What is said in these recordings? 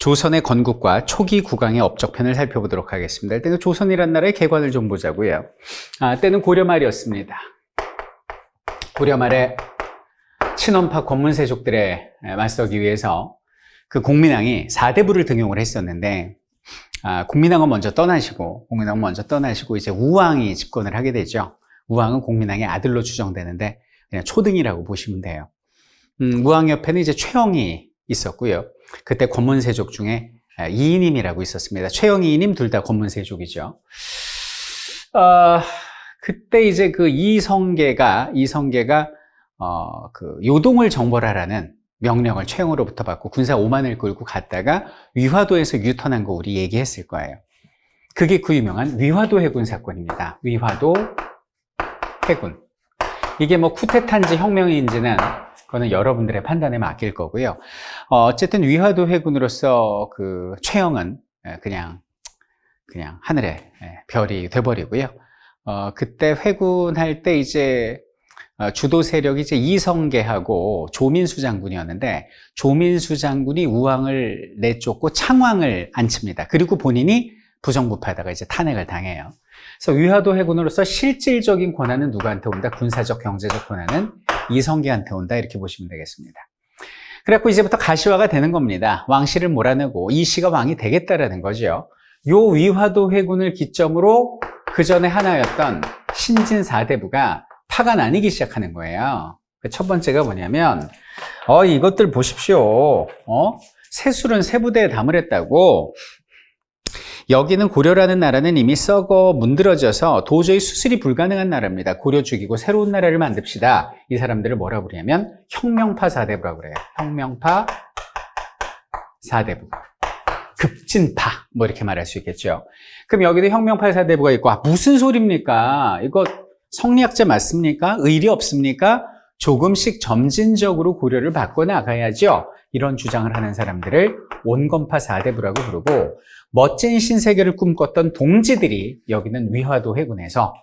조선의 건국과 초기 국왕의 업적편을 살펴보도록 하겠습니다. 일단 조선이란 나라의 개관을 좀 보자고요. 때는 고려 말이었습니다. 고려 말에 친원파 권문세족들에 맞서기 위해서 그 공민왕이 4대부를 등용을 했었는데, 공민왕은 먼저 떠나시고 이제 우왕이 집권을 하게 되죠. 우왕은 공민왕의 아들로 추정되는데 그냥 초등이라고 보시면 돼요. 우왕 옆에는 이제 최영이 있었고요. 그때 권문세족 중에 이인임이라고 있었습니다. 최영, 이인임 둘 다 권문세족이죠. 그때 이제 그 이성계가 그 요동을 정벌하라는 명령을 최영으로부터 받고 군사 5만을 끌고 갔다가 위화도에서 유턴한 거 우리 얘기했을 거예요. 그게 그 유명한 위화도 해군 사건입니다. 위화도 해군. 이게 뭐 쿠데타인지 혁명인지는 그거는 여러분들의 판단에 맡길 거고요. 어쨌든 위화도 해군으로서 그 최영은 그냥 하늘의 별이 돼버리고요. 그때 회군할 때 이제 주도 세력이 이제 이성계하고 조민수 장군이었는데, 조민수 장군이 우왕을 내쫓고 창왕을 앉힙니다. 그리고 본인이 부정부패하다가 이제 탄핵을 당해요. 그래서 위화도 해군으로서 실질적인 권한은 누구한테 온다? 군사적, 경제적 권한은 이성계한테 온다. 이렇게 보시면 되겠습니다. 그래갖고 이제부터 가시화가 되는 겁니다. 왕실을 몰아내고 이씨가 왕이 되겠다라는 거죠. 요 위화도 해군을 기점으로 그 전에 하나였던 신진 4대부가 파가 나뉘기 시작하는 거예요. 첫 번째가 뭐냐면, 이것들 보십시오. 세술은 세부대에 담으랬다고. 여기는 고려라는 나라는 이미 썩어 문드러져서 도저히 수술이 불가능한 나라입니다. 고려 죽이고 새로운 나라를 만듭시다. 이 사람들을 뭐라고 그러냐면 혁명파 4대부라고 그래요. 혁명파 4대부. 급진파 뭐 이렇게 말할 수 있겠죠. 그럼 여기도 혁명파 4대부가 있고, 무슨 소리입니까? 이거 성리학자 맞습니까? 의리 없습니까? 조금씩 점진적으로 고려를 바꿔나가야죠. 이런 주장을 하는 사람들을 온건파 4대부라고 부르고, 멋진 신세계를 꿈꿨던 동지들이 여기는 위화도 해군에서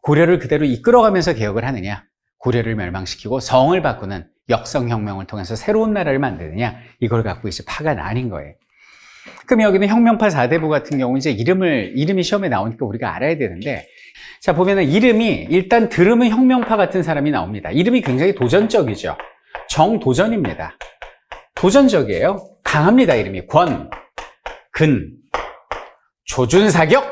고려를 그대로 이끌어가면서 개혁을 하느냐, 고려를 멸망시키고 성을 바꾸는 역성혁명을 통해서 새로운 나라를 만드느냐, 이걸 갖고 이제 파가 나뉜 거예요. 그럼 여기는 혁명파 4대부 같은 경우 이제 이름이 시험에 나오니까 우리가 알아야 되는데, 자, 보면은 이름이 일단 들으면 혁명파 같은 사람이 나옵니다. 이름이 굉장히 도전적이죠. 정도전입니다. 도전적이에요. 강합니다. 이름이 권, 근, 조준사격,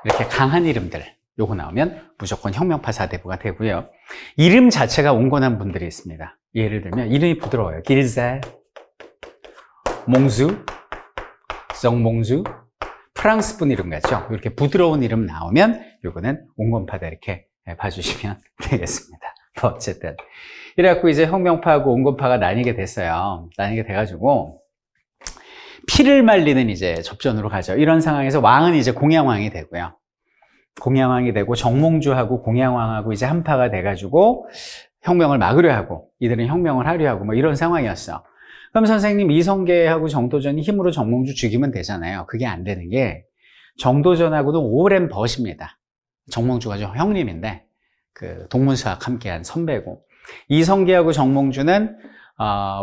이렇게 강한 이름들 요거 나오면 무조건 혁명파 4대부가 되고요. 이름 자체가 온건한 분들이 있습니다. 예를 들면 이름이 부드러워요. 길세, 몽주, 성몽주, 프랑스 분 이름 같죠? 이렇게 부드러운 이름 나오면 요거는 온건파다, 이렇게 봐주시면 되겠습니다. 어쨌든 이래갖고 이제 혁명파하고 온건파가 나뉘게 됐어요. 나뉘게 돼가지고 피를 말리는 이제 접전으로 가죠. 이런 상황에서 왕은 이제 공양왕이 되고요. 공양왕이 되고 정몽주하고 공양왕하고 이제 한파가 돼가지고 혁명을 막으려 하고, 이들은 혁명을 하려 하고 뭐 이런 상황이었어. 그럼 선생님, 이성계하고 정도전이 힘으로 정몽주 죽이면 되잖아요. 그게 안 되는 게, 정도전하고는 오랜 벗입니다. 정몽주가 좀 형님인데 그 동문수학 함께한 선배고, 이성계하고 정몽주는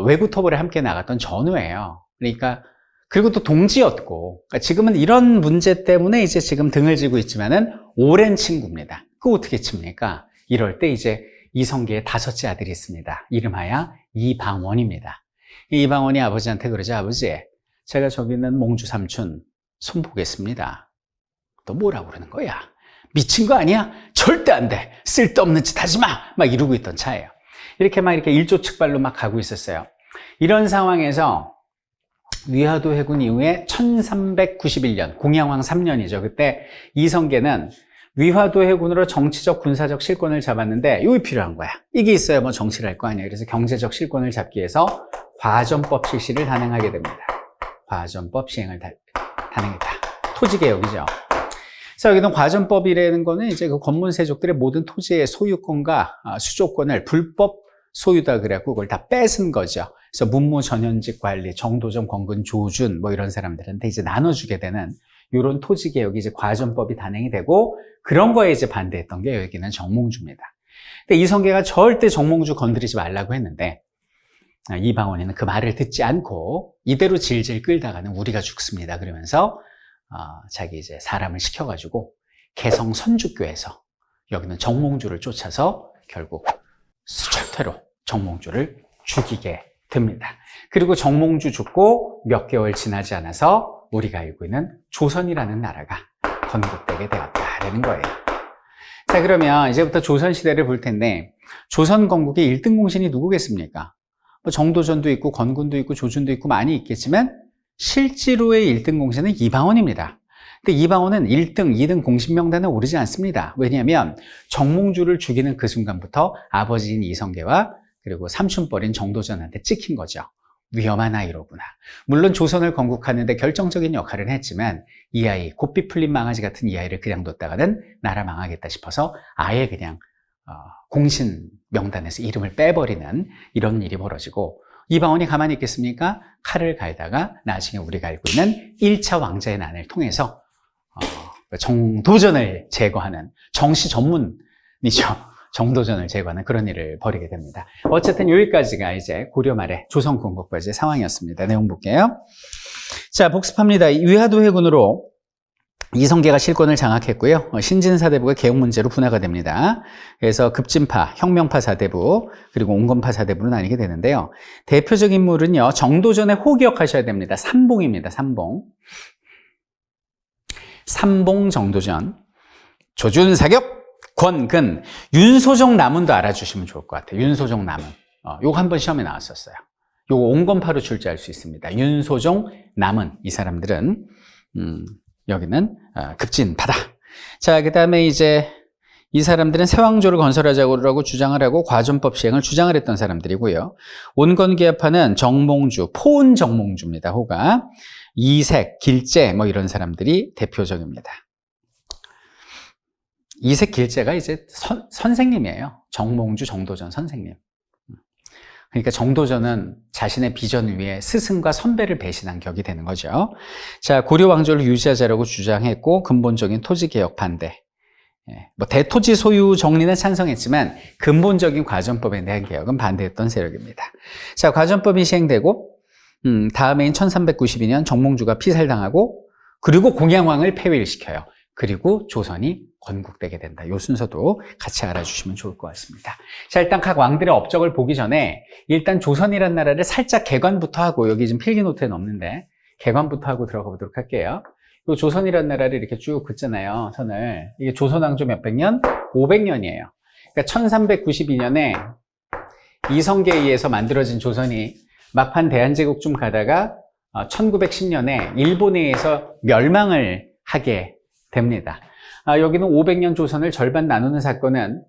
외구 토벌에 함께 나갔던 전우예요. 그러니까 그리고 또 동지였고, 그러니까 지금은 이런 문제 때문에 이제 지금 등을 지고 있지만은 오랜 친구입니다. 그거 어떻게 칩니까? 이럴 때 이제 이성계의 5째 아들이 있습니다. 이름하여 이방원입니다. 이방원이 아버지한테 그러죠. 아버지, 제가 저기 있는 몽주 삼촌 손 보겠습니다. 또 뭐라고 그러는 거야? 미친 거 아니야? 절대 안 돼. 쓸데없는 짓 하지 마. 막 이러고 있던 차예요. 이렇게 일조즉발로 막 가고 있었어요. 이런 상황에서 위화도 해군 이후에 1391년, 공양왕 3년이죠. 그때 이성계는 위화도 해군으로 정치적, 군사적 실권을 잡았는데 이게 필요한 거야. 이게 있어야 뭐 정치를 할 거 아니에요. 그래서 경제적 실권을 잡기 위해서 과전법 실시를 단행하게 됩니다. 과전법 시행을 단행했다. 토지개혁이죠. 그래서 여기는 과전법이라는 거는 이제 그 권문세족들의 모든 토지의 소유권과 수조권을 불법 소유다 그래갖고 그걸 다 뺏은 거죠. 그래서 문무 전현직 관리, 정도전, 권근, 조준 뭐 이런 사람들한테 이제 나눠주게 되는 이런 토지 개혁이 이제 과전법이 단행이 되고, 그런 거에 이제 반대했던 게 여기는 정몽주입니다. 근데 이성계가 절대 정몽주 건드리지 말라고 했는데, 이방원이는 그 말을 듣지 않고 이대로 질질 끌다가는 우리가 죽습니다. 그러면서 자기 이제 사람을 시켜가지고 개성 선주교에서 여기는 정몽주를 쫓아서 결국 수철퇴로 정몽주를 죽이게 됩니다. 그리고 정몽주 죽고 몇 개월 지나지 않아서 우리가 알고 있는 조선이라는 나라가 건국되게 되었다는 거예요. 자, 그러면 이제부터 조선시대를 볼 텐데 조선 건국의 1등 공신이 누구겠습니까? 뭐 정도전도 있고 건군도 있고 조준도 있고 많이 있겠지만 실제로의 1등 공신은 이방원입니다. 근데 이방원은 1등, 2등 공신 명단에 오르지 않습니다. 왜냐하면 정몽주를 죽이는 그 순간부터 아버지인 이성계와 그리고 삼촌뻘인 정도전한테 찍힌 거죠. 위험한 아이로구나. 물론 조선을 건국하는데 결정적인 역할을 했지만 이 아이, 곱비 풀린 망아지 같은 이 아이를 그냥 뒀다가는 나라 망하겠다 싶어서 아예 그냥 공신 명단에서 이름을 빼버리는 이런 일이 벌어지고 이방원이 가만히 있겠습니까? 칼을 갈다가 나중에 우리가 알고 있는 1차 왕자의 난을 통해서 정도전을 제거하는 정시 전문이죠. 정도전을 제거하는 그런 일을 벌이게 됩니다. 어쨌든 여기까지가 이제 고려 말의 조선 건국까지의 상황이었습니다. 내용 볼게요. 자, 복습합니다. 위화도 해군으로 이성계가 실권을 장악했고요. 신진사대부가 개혁 문제로 분화가 됩니다. 그래서 급진파, 혁명파 사대부, 그리고 온건파 사대부로 나뉘게 되는데요. 대표적 인물은요, 정도전의 호 기억하셔야 됩니다. 삼봉입니다. 삼봉. 삼봉 정도전. 조준사격, 권근, 윤소정 남은도 알아주시면 좋을 것 같아요. 윤소정 남은. 요거 한번 시험에 나왔었어요. 요거 온건파로 출제할 수 있습니다. 윤소정 남은. 이 사람들은, 여기는 급진파다. 자, 그 다음에 이제 이 사람들은 세왕조를 건설하자고 주장을 하고 과전법 시행을 주장을 했던 사람들이고요. 온건기합파는 정몽주, 포은 정몽주입니다. 호가. 이색, 길재 뭐 이런 사람들이 대표적입니다. 이색, 길재가 이제 선생님이에요. 정몽주, 정도전 선생님. 그러니까 정도전은 자신의 비전을 위해 스승과 선배를 배신한 격이 되는 거죠. 자, 고려 왕조를 유지하자라고 주장했고 근본적인 토지개혁 반대. 뭐 대토지 소유 정리는 찬성했지만 근본적인 과전법에 대한 개혁은 반대했던 세력입니다. 자, 과전법이 시행되고 다음해인 1392년 정몽주가 피살당하고 그리고 공양왕을 폐위시켜요. 그리고 조선이 건국되게 된다. 이 순서도 같이 알아주시면 좋을 것 같습니다. 자, 일단 각 왕들의 업적을 보기 전에 일단 조선이라는 나라를 살짝 개관부터 하고 여기 지금 필기노트에는 없는데 개관부터 하고 들어가 보도록 할게요. 이 조선이라는 나라를 이렇게 쭉 긋잖아요. 선을. 이게 조선왕조 몇백 년? 500년이에요. 그러니까 1392년에 이성계에 의해서 만들어진 조선이 막판 대한제국쯤 가다가 1910년에 일본에 의해서 멸망을 하게 됩니다. 여기는 500년 조선을 절반 나누는 사건은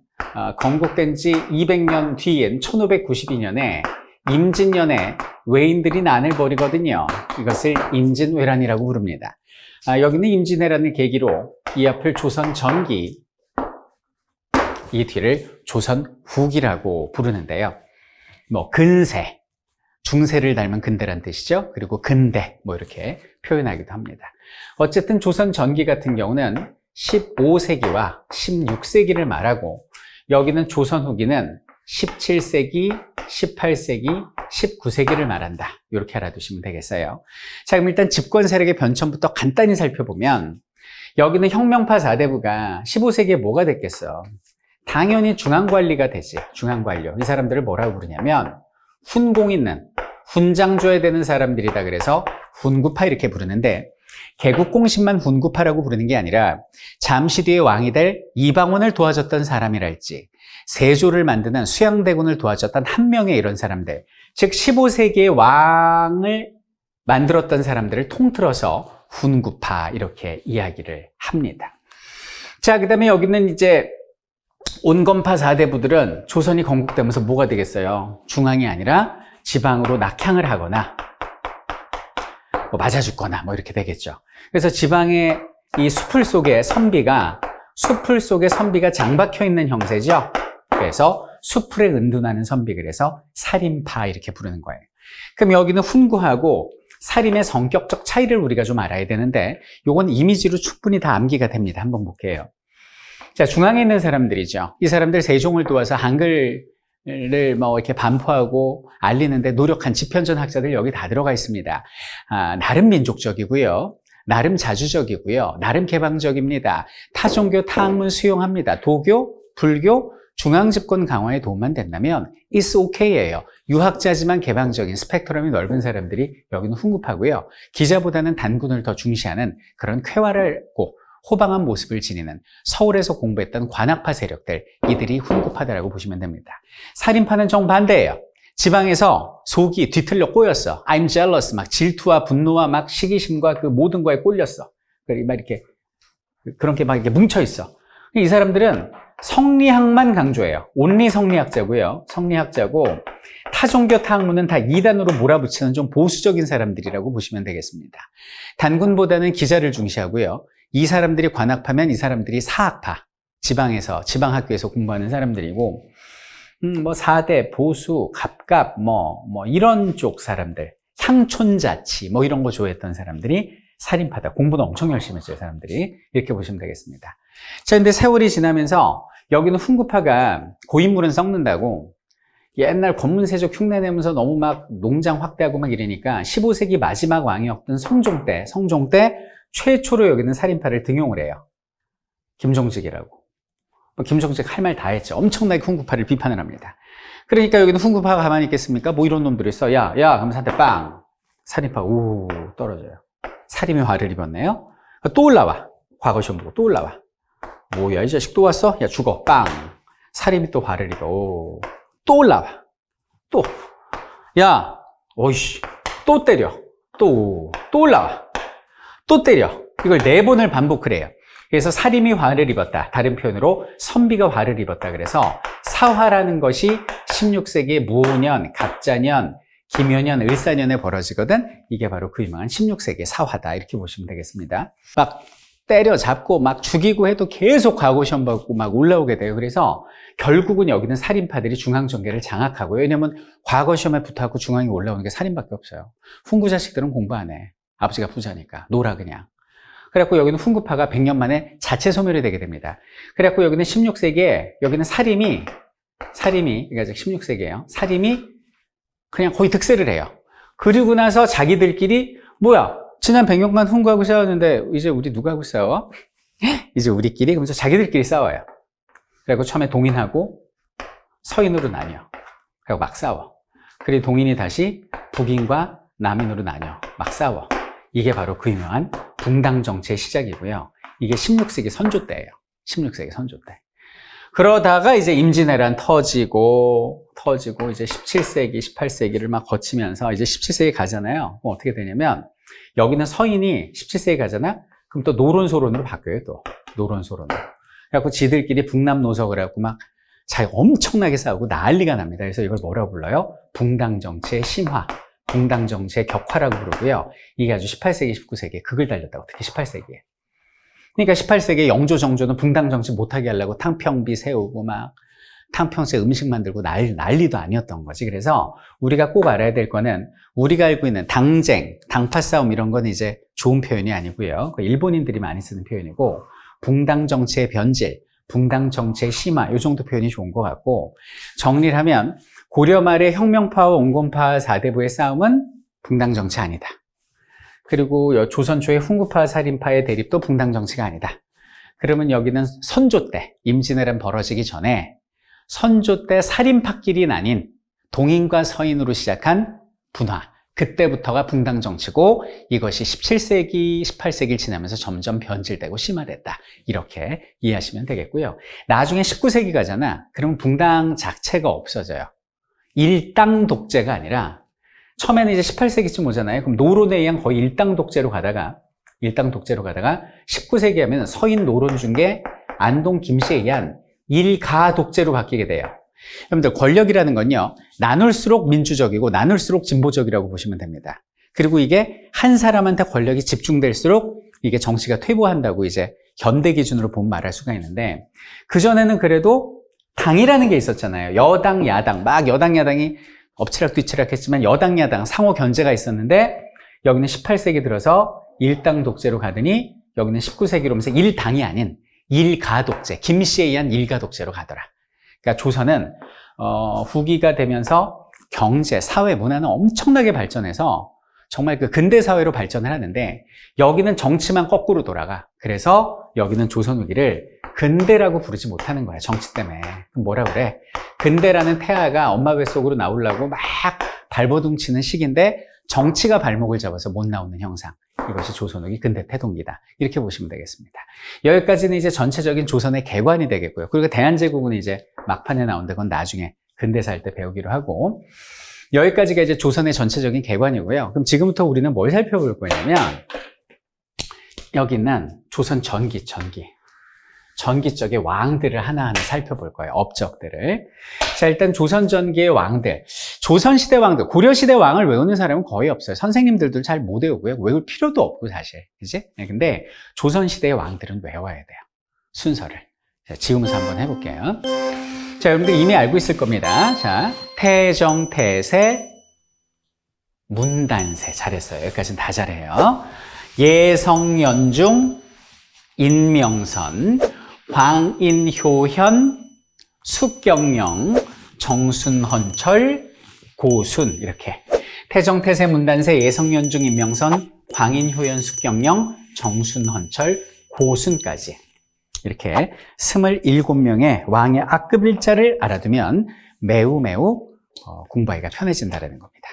건국된 지 200년 뒤인 1592년에 임진년에 외인들이 난을 벌이거든요. 이것을 임진왜란이라고 부릅니다. 여기는 임진왜란을 계기로 이 앞을 조선 전기, 이 뒤를 조선 후기라고 부르는데요. 뭐 근세, 중세를 닮은 근대란 뜻이죠. 그리고 근대 뭐 이렇게 표현하기도 합니다. 어쨌든 조선 전기 같은 경우는 15세기와 16세기를 말하고 여기는 조선 후기는 17세기, 18세기, 19세기를 말한다. 이렇게 알아두시면 되겠어요. 자, 그럼 일단 집권 세력의 변천부터 간단히 살펴보면 여기는 혁명파 4대부가 15세기에 뭐가 됐겠어? 당연히 중앙관리가 되지. 중앙관료. 이 사람들을 뭐라고 부르냐면 훈공 있는, 훈장 줘야 되는 사람들이다. 그래서 훈구파 이렇게 부르는데 개국공신만 훈구파라고 부르는 게 아니라 잠시 뒤에 왕이 될 이방원을 도와줬던 사람이랄지 세조를 만드는 수양대군을 도와줬던 한 명의 이런 사람들, 즉 15세기의 왕을 만들었던 사람들을 통틀어서 훈구파 이렇게 이야기를 합니다. 자, 그 다음에 여기는 이제 온건파 4대부들은 조선이 건국되면서 뭐가 되겠어요? 중앙이 아니라 지방으로 낙향을 하거나 뭐 맞아 죽거나 뭐 이렇게 되겠죠. 그래서 지방의 이 수풀 속에 선비가 장박혀 있는 형세죠. 그래서 수풀에 은둔하는 선비, 그래서 살인파 이렇게 부르는 거예요. 그럼 여기는 훈구하고 살인의 성격적 차이를 우리가 좀 알아야 되는데 요건 이미지로 충분히 다 암기가 됩니다. 한번 볼게요. 자, 중앙에 있는 사람들이죠. 이 사람들 세종을 도와서 한글 뭐 이렇게 반포하고 알리는데 노력한 집현전 학자들 여기 다 들어가 있습니다. 나름 민족적이고요. 나름 자주적이고요. 나름 개방적입니다. 타종교, 타학문 수용합니다. 도교, 불교, 중앙집권 강화에 도움만 된다면 it's okay예요. 유학자지만 개방적인 스펙트럼이 넓은 사람들이 여기는 훈급하고요. 기자보다는 단군을 더 중시하는 그런 쾌활하고 호방한 모습을 지니는 서울에서 공부했던 관학파 세력들, 이들이 훈급하다라고 보시면 됩니다. 살인파는 정반대예요. 지방에서 속이 뒤틀려 꼬였어. I'm jealous. 막 질투와 분노와 막 시기심과 그 모든 거에 꼴렸어. 막 이렇게, 그런 게 막 이렇게 뭉쳐있어. 이 사람들은 성리학만 강조해요. 온리 성리학자고요. 성리학자고, 타종교 타학문은 다 이단으로 몰아붙이는 좀 보수적인 사람들이라고 보시면 되겠습니다. 단군보다는 기자를 중시하고요. 이 사람들이 관학파면 이 사람들이 사학파, 지방에서, 지방학교에서 공부하는 사람들이고, 뭐, 4대, 보수, 갑갑, 이런 쪽 사람들, 향촌자치, 뭐 이런 거 좋아했던 사람들이 살인파다. 공부는 엄청 열심히 했어요, 사람들이. 이렇게 보시면 되겠습니다. 자, 근데 세월이 지나면서 여기는 훈구파가 고인물은 썩는다고 옛날 권문세족 흉내내면서 너무 막 농장 확대하고 막 이러니까 15세기 마지막 왕이었던 성종 때 최초로 여기는 살인파를 등용을 해요. 김종직이라고. 김종직 할 말 다 했죠. 엄청나게 훈구파를 비판을 합니다. 그러니까 여기는 훈구파가 가만히 있겠습니까? 뭐 이런 놈들이 있어. 야, 그러면서 한테 빵. 살인파 우 떨어져요. 살인의 화를 입었네요. 또 올라와. 과거 시험 보고 또 올라와. 뭐야, 이 자식 또 왔어? 야, 죽어. 빵. 살인이 또 화를 입어. 오. 또 올라와. 또. 야, 어이씨. 또 때려. 또 올라와. 또 때려. 이걸 4번을 반복을 해요. 그래서 살인이 화를 입었다. 다른 표현으로 선비가 화를 입었다. 그래서 사화라는 것이 16세기 무오년, 갑자년, 김효년, 을사년에 벌어지거든. 이게 바로 그 유명한 16세기 사화다. 이렇게 보시면 되겠습니다. 막 때려잡고 막 죽이고 해도 계속 과거 시험 받고 막 올라오게 돼요. 그래서 결국은 여기는 살인파들이 중앙정계를 장악하고요. 왜냐면 과거 시험에 붙어갖고 중앙에 올라오는 게 살인밖에 없어요. 훈구 자식들은 공부 안 해. 아버지가 부자니까. 놀아 그냥. 그래갖고 여기는 훈구파가 100년 만에 자체 소멸이 되게 됩니다. 그래갖고 여기는 16세기에 여기는 살인이 그러니까 16세기예요. 살인이 그냥 거의 득세를 해요. 그리고 나서 자기들끼리 뭐야? 지난 100년간 훈구하고 싸웠는데 이제 우리 누구하고 싸워? 이제 우리끼리? 그러면서 자기들끼리 싸워요. 그리고 처음에 동인하고 서인으로 나뉘어. 그리고 막 싸워. 그리고 동인이 다시 북인과 남인으로 나뉘어. 막 싸워. 이게 바로 그 유명한 붕당 정치의 시작이고요. 이게 16세기 선조 때예요. 16세기 선조 때. 그러다가 이제 임진왜란 터지고 이제 17세기, 18세기를 막 거치면서 이제 17세기 가잖아요. 그럼 어떻게 되냐면 여기는 서인이 17세기 가잖아? 그럼 또 노론소론으로 바뀌어요, 또. 노론소론으로. 그래갖고 지들끼리 북남 노석을 해갖고 막 엄청나게 싸우고 난리가 납니다. 그래서 이걸 뭐라고 불러요? 붕당 정치의 심화. 붕당 정치의 격화라고 부르고요. 이게 아주 18세기, 19세기에 극을 달렸다고, 특히 18세기에. 그러니까 18세기에 영조, 정조는 붕당 정치 못하게 하려고 탕평비 세우고 막 탕평시에 음식 만들고 난리도 아니었던 거지. 그래서 우리가 꼭 알아야 될 거는 우리가 알고 있는 당쟁, 당파 싸움 이런 건 이제 좋은 표현이 아니고요. 일본인들이 많이 쓰는 표현이고 붕당 정치의 변질, 붕당 정치의 심화 이 정도 표현이 좋은 것 같고 정리를 하면 고려 말의 혁명파와 온건파 4대부의 싸움은 붕당 정치 아니다. 그리고 조선 초의 훈구파 살인파의 대립도 붕당 정치가 아니다. 그러면 여기는 선조 때 임진왜란 벌어지기 전에 선조 때 살인파끼리 나뉜 동인과 서인으로 시작한 분화 그때부터가 붕당 정치고 이것이 17세기, 18세기를 지나면서 점점 변질되고 심화됐다. 이렇게 이해하시면 되겠고요. 나중에 19세기 가잖아. 그러면 붕당 자체가 없어져요. 일당 독재가 아니라 처음에는 이제 18세기쯤 오잖아요. 그럼 노론에 의한 거의 일당 독재로 가다가 19세기 하면 서인 노론 중에 안동 김씨에 의한 일가 독재로 바뀌게 돼요. 여러분들 권력이라는 건요. 나눌수록 민주적이고 나눌수록 진보적이라고 보시면 됩니다. 그리고 이게 한 사람한테 권력이 집중될수록 이게 정치가 퇴보한다고 이제 현대 기준으로 보면 말할 수가 있는데 그전에는 그래도 당이라는 게 있었잖아요. 여당, 야당. 막 여당, 야당이 엎치락뒤치락 했지만 여당, 야당 상호 견제가 있었는데 여기는 18세기 들어서 일당 독재로 가더니 여기는 19세기로 오면서 일당이 아닌 일가 독재, 김씨에 의한 일가 독재로 가더라. 그러니까 조선은 후기가 되면서 경제, 사회, 문화는 엄청나게 발전해서 정말 그 근대 사회로 발전을 하는데 여기는 정치만 거꾸로 돌아가. 그래서 여기는 조선 후기를 근대라고 부르지 못하는 거야. 정치 때문에. 그럼 뭐라 그래? 근대라는 태아가 엄마 뱃속으로 나오려고 막 발버둥 치는 시기인데 정치가 발목을 잡아서 못 나오는 형상. 이것이 조선 후기 근대 태동기다. 이렇게 보시면 되겠습니다. 여기까지는 이제 전체적인 조선의 개관이 되겠고요. 그리고 대한제국은 이제 막판에 나오는데 그건 나중에 근대사 할 때 배우기로 하고 여기까지가 이제 조선의 전체적인 개관이고요. 그럼 지금부터 우리는 뭘 살펴볼 거냐면 여기는 조선 전기 쪽의 왕들을 하나하나 살펴볼 거예요. 업적들을. 자, 일단 조선 전기의 왕들. 조선시대 왕들, 고려시대 왕을 외우는 사람은 거의 없어요. 선생님들도 잘 못 외우고요. 외울 필요도 없고, 사실. 그지? 근데 조선시대의 왕들은 외워야 돼요. 순서를. 자, 지금부터 한번 해볼게요. 자, 여러분들 이미 알고 있을 겁니다. 자, 태정, 태세, 문단세. 잘했어요. 여기까지는 다 잘해요. 예성연중, 인명선, 광인효현, 숙경영, 정순헌철, 고순 이렇게 태정, 태세, 문단세, 예성연중, 인명선, 광인효현, 숙경영, 정순헌철, 고순까지 이렇게 27명의 왕의 앞급 일자를 알아두면 매우 공부하기가 편해진다는 겁니다.